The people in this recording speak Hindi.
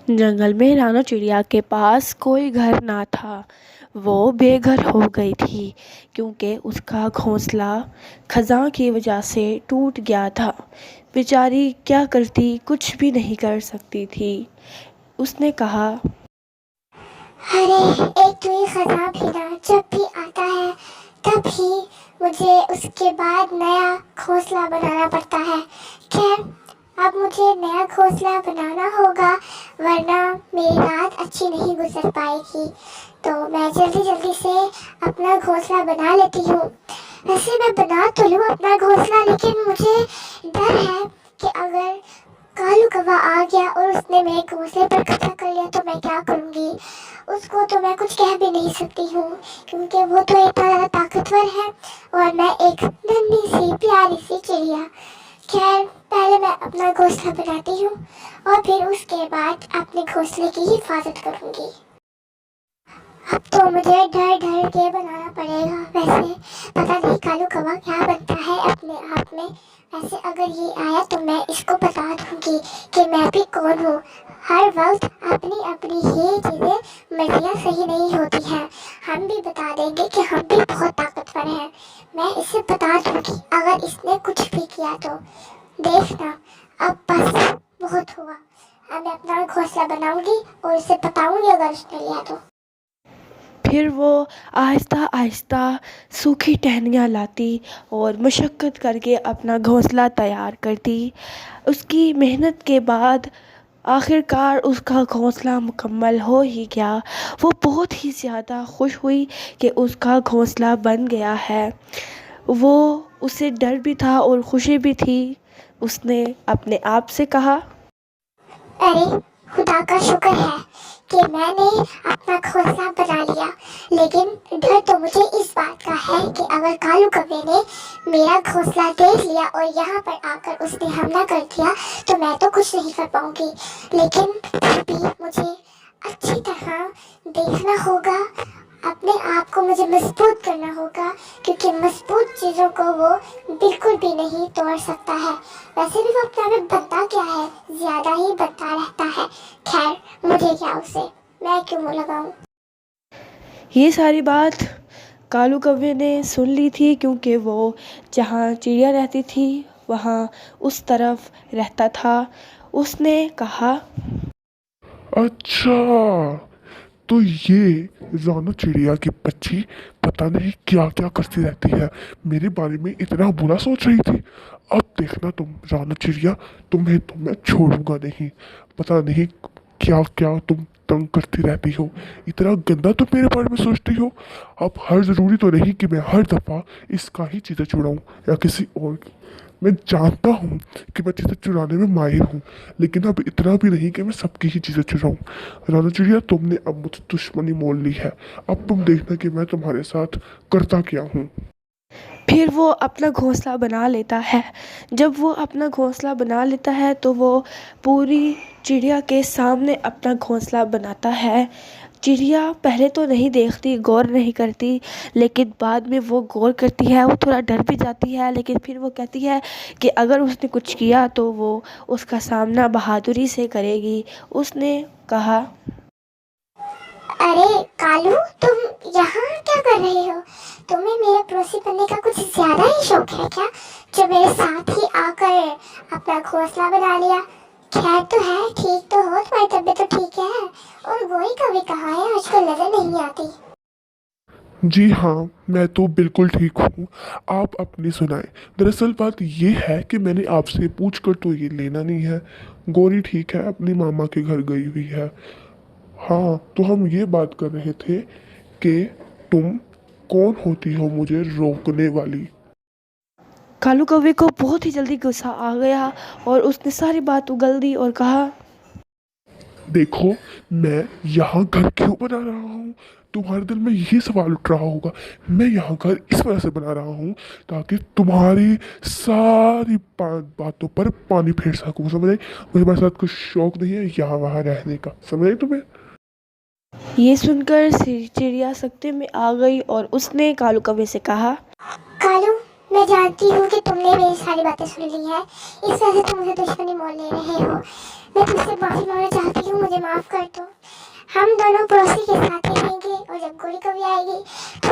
जंगल में रानू चिड़िया के पास कोई घर ना था। वो बेघर हो गई थी क्योंकि उसका घोंसला खज़ां की वजह से टूट गया था। बेचारी क्या करती, कुछ भी नहीं कर सकती थी। उसने कहा, अरे एक तो ये खजा भी ना जब भी आता है तब ही मुझे उसके बाद नया घोंसला बनाना पड़ता है। खैर, अब मुझे नया घोंसला बनाना होगा वरना मेरी रात अच्छी नहीं गुजर पाएगी। तो मैं जल्दी जल्दी से अपना घोंसला बना लेती हूँ। वैसे मैं बना तो लूँ अपना घोंसला, लेकिन मुझे डर है कि अगर कालू कौवा आ गया और उसने मेरे घोंसले पर कब्जा कर लिया तो मैं क्या करूँगी। उसको तो मैं कुछ कह भी नहीं सकती हूँ क्योंकि वो तो इतना ज़्यादा ताकतवर है और मैं एक नन्ही सी प्यारी सी चिड़िया। खैर, पहले मैं अपना घोंसला बनाती हूँ और फिर उसके बाद अपने घोंसले की हिफाजत करूँगी। अब तो मुझे डर डर के बनाना पड़ेगा। वैसे पता नहीं कालू कौवा क्या बनता है अपने आप में। वैसे अगर ये आया तो मैं इसको बता दूंगी कि मैं भी कौन हूँ। हर वक्त अपनी अपनी ही चीज़ें मर्जियाँ सही नहीं होती हैं। हम भी बता देंगे कि हम भी बहुत ताकतवर हैं। मैं इसे बता दूंगी अगर इसने कुछ भी किया तो। देखना, अब बस बहुत हुआ। अब मैं अपना घोंसला बनाऊंगी और इसे बताऊंगी अगर उसने लिया तो। फिर वो आहिस्ता आहिस्ता सूखी टहनियाँ लाती और मशक्क़त करके अपना घोंसला तैयार करती। उसकी मेहनत के बाद आखिरकार उसका घोंसला मुकम्मल हो ही गया। वो बहुत ही ज़्यादा खुश हुई कि उसका घोंसला बन गया है। वो उसे डर भी था और खुशी भी थी। उसने अपने आप से कहा, अरे खुदा का शुक्र है कि मैंने अपना घोंसला बना लिया। लेकिन डर तो मुझे इस बात का है कि अगर कालू कौवे ने मेरा घोंसला देख लिया और यहाँ पर आकर उसने हमला कर दिया तो मैं तो कुछ नहीं कर पाऊंगी। लेकिन फिर भी मुझे अच्छी तरह देखना होगा। अपने आप को मुझे मजबूत करना होगा क्योंकि मजबूत चीज़ों को वो बिल्कुल भी नहीं तोड़ सकता है। वैसे भी वो अपने आप में बनता क्या है, ज्यादा ही बनता रहता है। खैर, मुझे क्या उसे, मैं क्यों मुँह लगाऊं। ये सारी बात कालू कौवे ने सुन ली थी क्योंकि वो जहाँ चिड़िया रहती थी वहाँ उस तरफ रहता था। उसने कहा, अच्छा, तो ये रानू चिड़िया की बच्ची पता नहीं क्या क्या करती रहती है, मेरे बारे में इतना बुरा सोच रही थी। अब देखना तुम रानू चिड़िया, तुम्हें तो मैं छोड़ूंगा नहीं। पता नहीं क्या क्या तुम तंग करती रहती हो, इतना गंदा तुम मेरे बारे में सोचती हो। अब हर ज़रूरी तो नहीं कि मैं हर दफ़ा इसका ही चीज़ें चुराऊँ या किसी और की। मैं जानता हूँ कि मैं चीज़ें चुराने में माहिर हूँ, लेकिन अब इतना भी नहीं कि मैं सबकी ही चीज़ें चुराऊँ। रानू चिड़िया, तुमने अब मुझसे दुश्मनी मोल ली है। अब तुम देखना कि मैं तुम्हारे साथ करता क्या हूँ। फिर वो अपना घोंसला बना लेता है। जब वो अपना घोंसला बना लेता है तो वो पूरी चिड़िया के सामने अपना घोंसला बनाता है। चिड़िया पहले तो नहीं देखती, गौर नहीं करती, लेकिन बाद में वो गौर करती है। वो थोड़ा डर भी जाती है, लेकिन फिर वो कहती है कि अगर उसने कुछ किया तो वो उसका सामना बहादुरी से करेगी। उसने कहा, अरे कालू, तुम यहाँ क्या कर रहे हो। तुम्हें मेरे पड़ोसी बनने का कुछ ज्यादा ही शौक है क्या, जो मेरे साथ ही आकर अपना घोंसला बना लिया। खैर तो है, ठीक तो हो, तुम्हारी तबीयत तो ठीक है। और गोई कभी कहाँ है, आजकल नजर नहीं आती। जी हाँ, मैं तो बिल्कुल ठीक हूँ। आप अपनी सुनाएं। दरअसल बात ये है कि मैंने आपसे पूछ कर तो ये लेना नहीं है। गौरी ठीक है, अपनी मामा के घर गई हुई है। हाँ, तो हम ये बात कर रहे थे कि तुम कौन होती हो मुझे रोकने वाली। कालू कौवे को बहुत ही जल्दी गुस्सा आ गया और उसने सारी बात उगल दी और कहा, देखो, मैं यहाँ घर क्यों बना रहा हूँ। तुम्हारे दिल में यही सवाल उठ रहा होगा। मैं यहाँ घर इस वजह से बना रहा हूँ ताकि तुम्हारी सारी बातों पर पानी फेर सकूँ, समझ आई। मुझे तुम्हारे साथ कुछ शौक नहीं है यहाँ वहाँ रहने का, समझ आई तुम्हें। ये सुनकर चिड़िया सख्ते में आ गई और उसने कालू कौवे से कहा, कालू, मैं जानती हूँ कि तुमने मेरी सारी बातें सुन ली हैं, इस वजह से तुम मुझे दुश्मनी मोल ले रहे हो। मैं तुमसे माफी मांगना चाहती हूँ, मुझे मुझे माफ़ कर दो। हम दोनों पड़ोसी के साथ ही रहेंगे और जब गोरी कभी आएगी